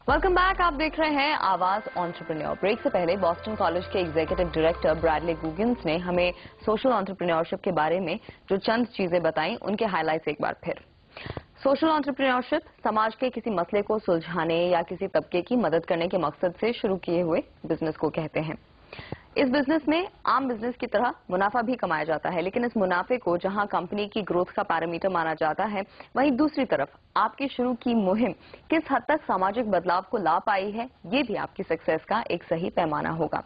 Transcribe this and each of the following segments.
Welcome back. आप देख रहे हैं आवाज एंटरप्रेन्योर। ब्रेक से पहले बॉस्टन कॉलेज के एग्जीक्यूटिव डायरेक्टर ब्रैडली गुगिन्स ने हमें सोशल एंटरप्रेन्योरशिप के बारे में जो चंद चीजें बताई, उनके हाइलाइट्स एक बार फिर। सोशल एंटरप्रेन्योरशिप समाज के किसी मसले को सुलझाने या किसी तबके की मदद करने के मकसद से शुरू किए हुए बिजनेस को कहते हैं। इस बिजनेस में आम बिजनेस की तरह मुनाफा भी कमाया जाता है, लेकिन इस मुनाफे को जहां कंपनी की ग्रोथ का पैरामीटर माना जाता है, वहीं दूसरी तरफ आपकी शुरू की मुहिम किस हद तक सामाजिक बदलाव को ला पाई है, ये भी आपकी सक्सेस का एक सही पैमाना होगा।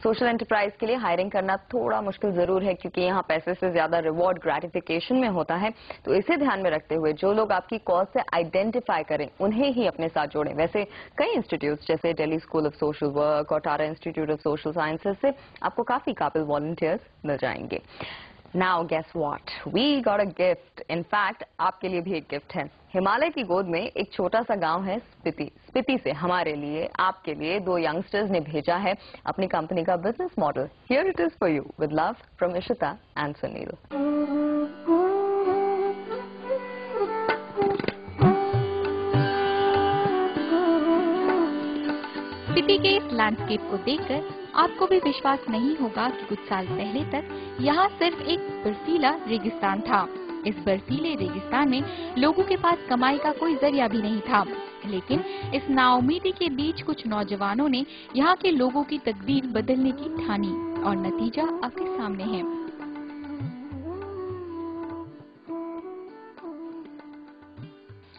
सोशल एंटरप्राइज के लिए हायरिंग करना थोड़ा मुश्किल जरूर है, क्योंकि यहाँ पैसे से ज्यादा रिवॉर्ड ग्रेटिफिकेशन में होता है। तो इसे ध्यान में रखते हुए जो लोग आपकी कॉज से आइडेंटिफाई करें, उन्हें ही अपने साथ जोड़ें। वैसे कई इंस्टीट्यूट जैसे Delhi school of social work और Tata institute of social sciences से आपको काफी काबिल वॉलंटियर्स मिल जाएंगे। Now guess what, we got a gift. In fact आपके लिए भी एक गिफ्ट है। हिमालय की गोद में एक छोटा सा गांव है स्पीति। स्पीति से हमारे लिए, आपके लिए दो यंगस्टर्स ने भेजा है अपनी कंपनी का business model. Here it is for you with love from Ishita and Sunil. Spiti के इस लैंडस्केप को देखकर आपको भी विश्वास नहीं होगा कि कुछ साल पहले तक यहाँ सिर्फ एक बर्फीला रेगिस्तान था। इस बर्फीले रेगिस्तान में लोगों के पास कमाई का कोई जरिया भी नहीं था, लेकिन इस नाउमीदी के बीच कुछ नौजवानों ने यहाँ के लोगों की तकदीर बदलने की ठानी और नतीजा आपके सामने है।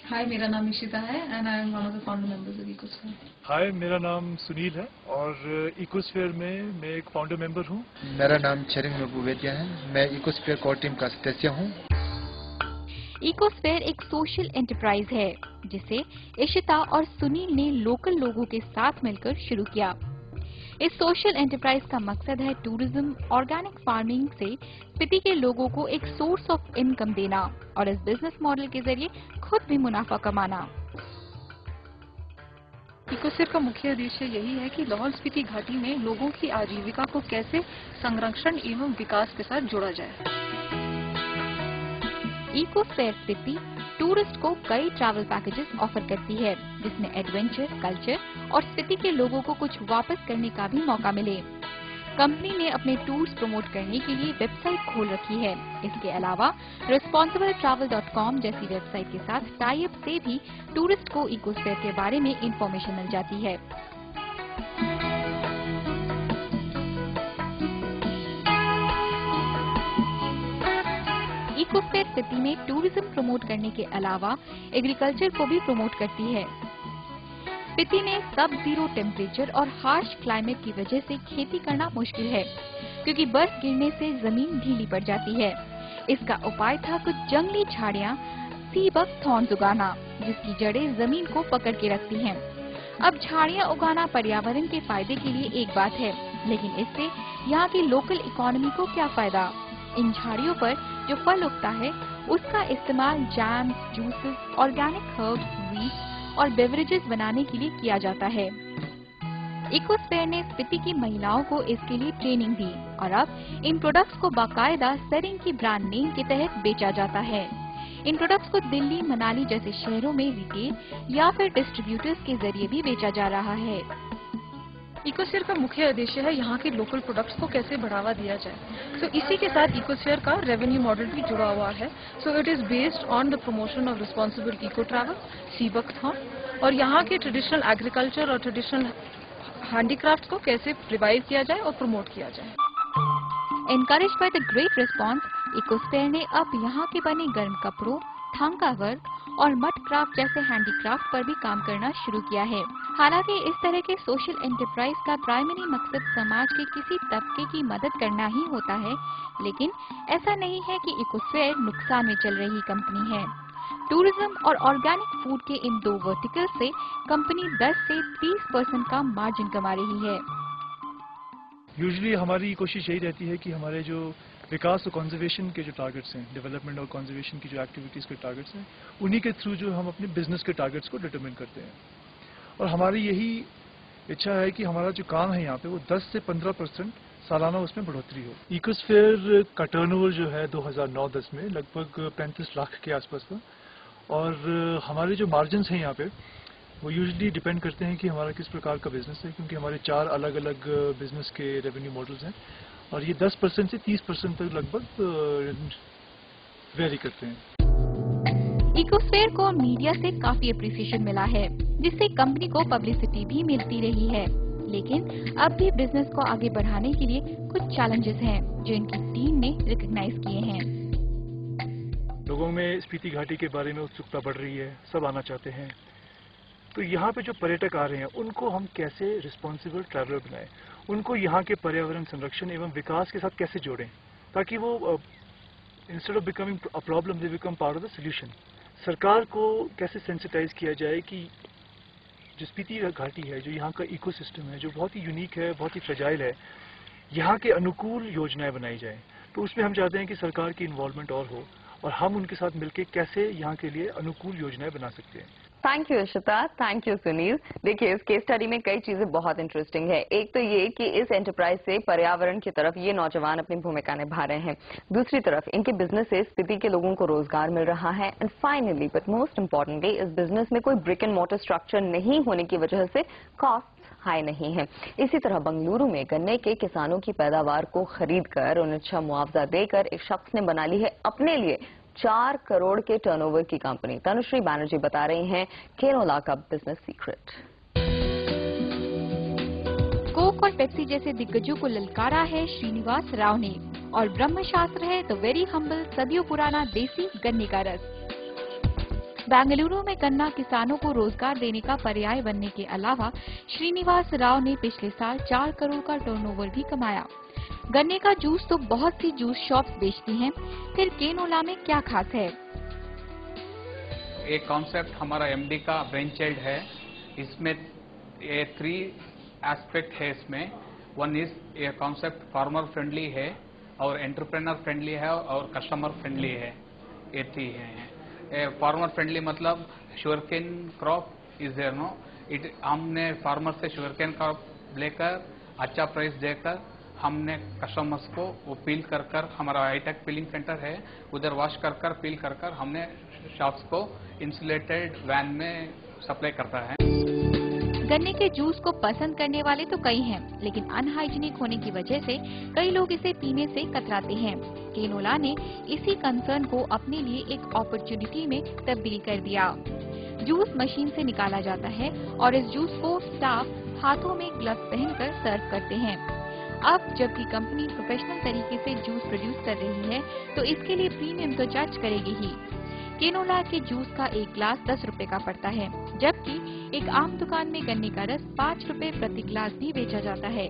हाय, मेरा नाम इशिता है and I am one of the founder members of Ecosphere. Hi, मेरा नाम सुनील है और इकोस्फेयर में मैं एक फाउंडर मेंबर हूँ। मेरा नाम चरिंग नबुवेदिया है। मैं इकोस्फेयर कोर टीम का सदस्य हूँ। इकोस्फेयर एक सोशल एंटरप्राइज है जिसे इशिता और सुनील ने लोकल लोगों के साथ मिलकर शुरू किया। इस सोशल एंटरप्राइज का मकसद है टूरिज्म, ऑर्गेनिक फार्मिंग से स्पीति के लोगों को एक सोर्स ऑफ इनकम देना और इस बिजनेस मॉडल के जरिए खुद भी मुनाफा कमाना। इकोस्फेयर का मुख्य उद्देश्य यही है कि लाहौल स्पीति घाटी में लोगों की आजीविका को कैसे संरक्षण एवं विकास के साथ जोड़ा जाए। इकोस्फेयर स्पीति टूरिस्ट को कई ट्रैवल पैकेजेस ऑफर करती है, जिसमें एडवेंचर, कल्चर और स्पीति के लोगों को कुछ वापस करने का भी मौका मिले। कंपनी ने अपने टूर्स प्रमोट करने के लिए वेबसाइट खोल रखी है। इसके अलावा responsibletravel.com जैसी वेबसाइट के साथ टाई अप से भी टूरिस्ट को इकोस्फेयर के बारे में इंफॉर्मेशन मिल जाती है। इकोस्फेयर स्पीति में टूरिज्म प्रमोट करने के अलावा एग्रीकल्चर को भी प्रमोट करती है। स्पीति में सब जीरो टेम्परेचर और हार्श क्लाइमेट की वजह से खेती करना मुश्किल है, क्योंकि बर्फ गिरने से जमीन ढीली पड़ जाती है। इसका उपाय था कुछ जंगली झाड़ियाँ सी बकथॉर्न्स उगाना, जिसकी जड़ें जमीन को पकड़ के रखती हैं। अब झाड़ियाँ उगाना पर्यावरण के फायदे के लिए एक बात है, लेकिन इससे यहाँ की लोकल इकोनॉमी को क्या फायदा। इन झाड़ियों पर जो फल उगता है उसका इस्तेमाल jam, juices, organic herbs, wheat और बेवरेजेस बनाने के लिए किया जाता है। इकोस्फेयर ने स्पीति की महिलाओं को इसके लिए ट्रेनिंग दी और अब इन प्रोडक्ट्स को बाकायदा सेरिंग की ब्रांड नेम के तहत बेचा जाता है। इन प्रोडक्ट्स को दिल्ली, मनाली जैसे शहरों में रिटेल या फिर डिस्ट्रीब्यूटर्स के जरिए भी बेचा जा रहा है। इकोस्फेयर का मुख्य उद्देश्य है यहाँ के लोकल प्रोडक्ट्स को कैसे बढ़ावा दिया जाए। तो इसी के साथ इकोस्फेयर का रेवेन्यू मॉडल भी जुड़ा हुआ है। So it is based on the promotion of responsible eco travel, sea buckthorn, और यहाँ के ट्रेडिशनल एग्रीकल्चर और ट्रेडिशनल हैंडीक्राफ्ट को कैसे रिवाइव किया जाए और प्रमोट किया जाए। Encouraged by the great response, Ecosphere ने अब यहाँ के बने गर्म कपड़ों, थांका वर्क और मड क्राफ्ट जैसे हैंडीक्राफ्ट पर भी काम करना शुरू किया है। हालांकि इस तरह के सोशल एंटरप्राइज का प्राइमरी मकसद समाज के किसी तबके की मदद करना ही होता है, लेकिन ऐसा नहीं है कि इकोस्फेयर नुकसान में चल रही कंपनी है। टूरिज्म और ऑर्गेनिक फूड के इन दो वर्टिकल से कंपनी 10 से 30% का मार्जिन कमा रही है। यूजुअली हमारी कोशिश यही रहती है कि हमारे जो विकास और कंजर्वेशन के जो टारगेट्स हैं, डेवलपमेंट और कंजर्वेशन की जो एक्टिविटीज के टारगेट्स हैं, उन्हीं के थ्रू जो हम अपने बिजनेस के टारगेट्स को डिटरमिन करते हैं। और हमारी यही इच्छा है कि हमारा जो काम है यहाँ पे वो 10 से 15% सालाना उसमें बढ़ोतरी हो। इकोस्फेयर का टर्नओवर जो है 2009-10 में लगभग 35 लाख के आसपास था और हमारे जो मार्जिन्स हैं यहाँ पे वो यूजुअली डिपेंड करते हैं कि हमारा किस प्रकार का बिजनेस है, क्योंकि हमारे 4 अलग अलग बिजनेस के रेवेन्यू मॉडल्स हैं और ये 10% से 30% तक लगभग वेरी करते हैं। इकोस्फेयर को मीडिया से काफी अप्रिसिएशन मिला है, जिससे कंपनी को पब्लिसिटी भी मिलती रही है। लेकिन अब भी बिजनेस को आगे बढ़ाने के लिए कुछ चैलेंजेस हैं जो इनकी टीम ने रिकॉग्नाइज किए हैं। लोगों में स्पीति घाटी के बारे में उत्सुकता बढ़ रही है, सब आना चाहते हैं। तो यहाँ पे जो पर्यटक आ रहे हैं उनको हम कैसे रिस्पॉन्सिबल ट्रैवलर बनाएं, उनको यहाँ के पर्यावरण संरक्षण एवं विकास के साथ कैसे जोड़ें, ताकि वो instead of becoming a problem they become part of the solution. सरकार को कैसे सेंसिटाइज किया जाए कि जो स्पीति घाटी है, जो यहाँ का इकोसिस्टम है, जो बहुत ही यूनिक है, बहुत ही फ्रेजाइल है, यहाँ के अनुकूल योजनाएं बनाई जाएं। तो उसमें हम चाहते हैं कि सरकार की इन्वॉल्वमेंट और हम उनके साथ मिलकर कैसे यहाँ के लिए अनुकूल योजनाएं बना सकते हैं। Thank you Ishita, thank you Sunil. देखिए, इस केस स्टडी में कई चीजें बहुत इंटरेस्टिंग है। एक तो ये कि इस एंटरप्राइज से पर्यावरण की तरफ ये नौजवान अपनी भूमिका निभा रहे हैं, दूसरी तरफ इनके बिजनेस से स्पीति के लोगों को रोजगार मिल रहा है, and finally but most importantly इस बिजनेस में कोई ब्रिक एंड मोटर स्ट्रक्चर नहीं होने की वजह से कॉस्ट हाई नहीं है। इसी तरह बंगलुरु में गन्ने के किसानों की पैदावार को खरीद कर उन्हें अच्छा मुआवजा देकर एक शख्स ने बना ली है अपने लिए 4 करोड़ के टर्नओवर की कंपनी। तनुश्री बैनर्जी बता रही हैं केनोला का बिजनेस सीक्रेट। कोक और पेप्सी जैसे दिग्गजों को ललकारा है श्रीनिवास राव ने, और ब्रह्मशास्त्र है तो वेरी हम्बल सदियों पुराना देसी गन्ने का रस। बेंगलुरु में गन्ना किसानों को रोजगार देने का पर्याय बनने के अलावा श्रीनिवास राव ने पिछले साल 4 करोड़ का टर्नओवर भी कमाया। गन्ने का जूस तो बहुत सी जूस शॉप्स बेचती हैं, फिर केनोला में क्या खास है? एक कॉन्सेप्ट हमारा एमडी का ब्रेन चाइल्ड है। इसमें ये 3 एस्पेक्ट है इसमें। वन इज ये कॉन्सेप्ट फार्मर फ्रेंडली है और एंटरप्रेनर फ्रेंडली है और कस्टमर फ्रेंडली है। ये 3 है। फार्मर फ्रेंडली मतलब sugarcane crop is there no it. हमने फार्मर से शुगरकेन क्रॉप लेकर अच्छा प्राइस देकर हमने कस्टमर्स को वो पील कर हमारा हाईटेक पीलिंग सेंटर है, उधर वॉश कर पील कर हमने शॉप्स को इंसुलेटेड वैन में सप्लाई करता है। गन्ने के जूस को पसंद करने वाले तो कई हैं, लेकिन अनहाइजीनिक होने की वजह से कई लोग इसे पीने से कतराते हैं। केनोला ने इसी कंसर्न को अपने लिए एक अपॉर्चुनिटी में तब्दील कर दिया। जूस मशीन से निकाला जाता है और इस जूस को स्टाफ हाथों में ग्लव्स पहनकर सर्व करते हैं। अब जबकि कंपनी प्रोफेशनल तरीके से जूस प्रोड्यूस कर रही है, तो इसके लिए प्रीमियम तो चार्ज करेगी ही। केनोला के जूस का एक ग्लास 10 रुपए का पड़ता है, जबकि एक आम दुकान में गन्ने का रस 5 रुपए प्रति ग्लास भी बेचा जाता है।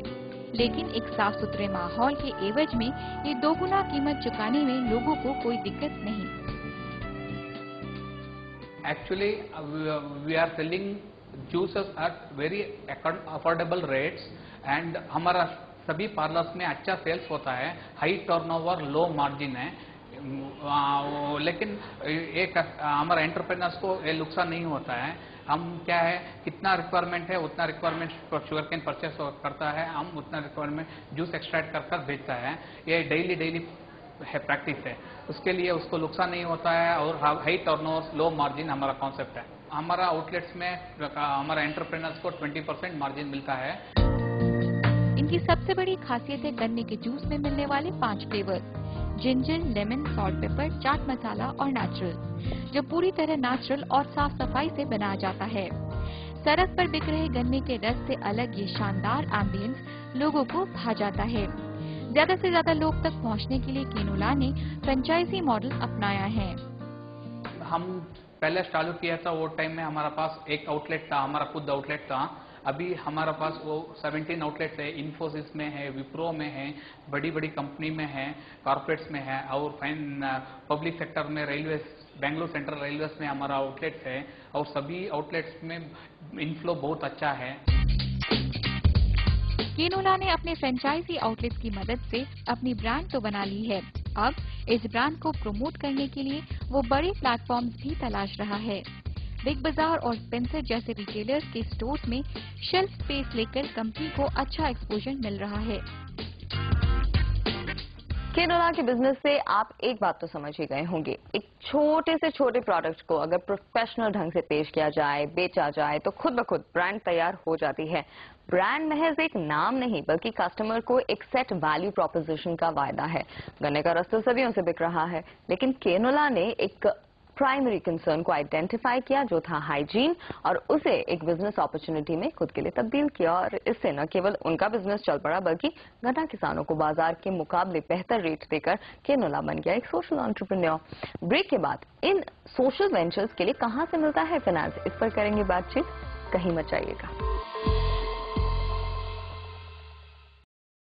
लेकिन एक साफ सुथरे माहौल के एवज में ये 2 गुना कीमत चुकाने में लोगों को कोई दिक्कत नहीं। Actually we are selling juices at very affordable rates and हमारा सभी पार्लर्स में अच्छा सेल्स होता है। हाई टर्नओवर, लो मार्जिन है। लेकिन एक हमारा एंटरप्रेन्योर्स को ये नुकसान नहीं होता है। हम क्या है, कितना रिक्वायरमेंट है उतना रिक्वायरमेंट शुगरकेन परचेस करता है, हम उतना रिक्वायरमेंट जूस एक्सट्रैक्ट कर भेजता है। ये डेली है प्रैक्टिस है, उसके लिए उसको नुकसान नहीं होता है और हाई टर्नओवर, लो मार्जिन हमारा कॉन्सेप्ट है। हमारा आउटलेट्स में हमारा एंटरप्रेन्योर्स को 20% मार्जिन मिलता है। इनकी सबसे बड़ी खासियत है गन्ने के जूस में मिलने वाले 5 flavour: ginger, lemon, salt pepper, chaat masala और नेचुरल, जो पूरी तरह नेचुरल और साफ सफाई से बनाया जाता है। सड़क पर बिक रहे गन्ने के रस से अलग ये शानदार एम्बियंस लोगों को भा जाता है। ज्यादा से ज्यादा लोग तक पहुंचने के लिए केनोला ने फ्रेंचाइजी मॉडल अपनाया है। हम पहले चालू किया था वो टाइम में हमारा पास एक आउटलेट था, हमारा खुद आउटलेट था। अभी हमारा पास वो 17 आउटलेट्स है। इन्फोसिस में है, विप्रो में है, बड़ी बड़ी कंपनी में है, कॉर्पोरेट्स में है और पब्लिक सेक्टर में रेलवे, बेंगलुरु सेंट्रल रेलवेज में हमारा आउटलेट्स है और सभी आउटलेट्स में इनफ्लो बहुत अच्छा है। केनोला ने अपने फ्रेंचाइजी आउटलेट की मदद से अपनी ब्रांड तो बना ली है। अब इस ब्रांड को प्रमोट करने के लिए वो बड़े प्लेटफॉर्म्स भी तलाश रहा है। बिग बाजार और स्पेंसर जैसे रिटेलर्स के स्टोर्स में शेल्फ स्पेस लेकर कंपनी को अच्छा एक्सपोजर मिल रहा है। केनोला के बिजनेस से आप एक बात तो समझ ही गए होंगे, एक छोटे से छोटे प्रोडक्ट को अगर प्रोफेशनल ढंग से पेश किया जाए, बेचा जाए तो खुद ब खुद ब्रांड तैयार हो जाती है। ब्रांड महज एक नाम नहीं बल्कि कस्टमर को एक सेट वैल्यू प्रोपोजिशन का वायदा है। गन्ने का रस तो सदियों से बिक रहा है, लेकिन केनोला ने एक प्राइमरी कंसर्न को आइडेंटिफाई किया जो था हाइजीन, और उसे एक बिजनेस अपॉर्चुनिटी में खुद के लिए तब्दील किया। और इससे न केवल उनका बिजनेस चल पड़ा बल्कि गन्ना किसानों को बाजार के मुकाबले बेहतर रेट देकर केनोला बन गया एक सोशल एंटरप्रेन्योर। ब्रेक के बाद इन सोशल वेंचर्स के लिए कहां से मिलता है फाइनेंस, इस पर करेंगे बातचीत, कहीं मत जाइएगा।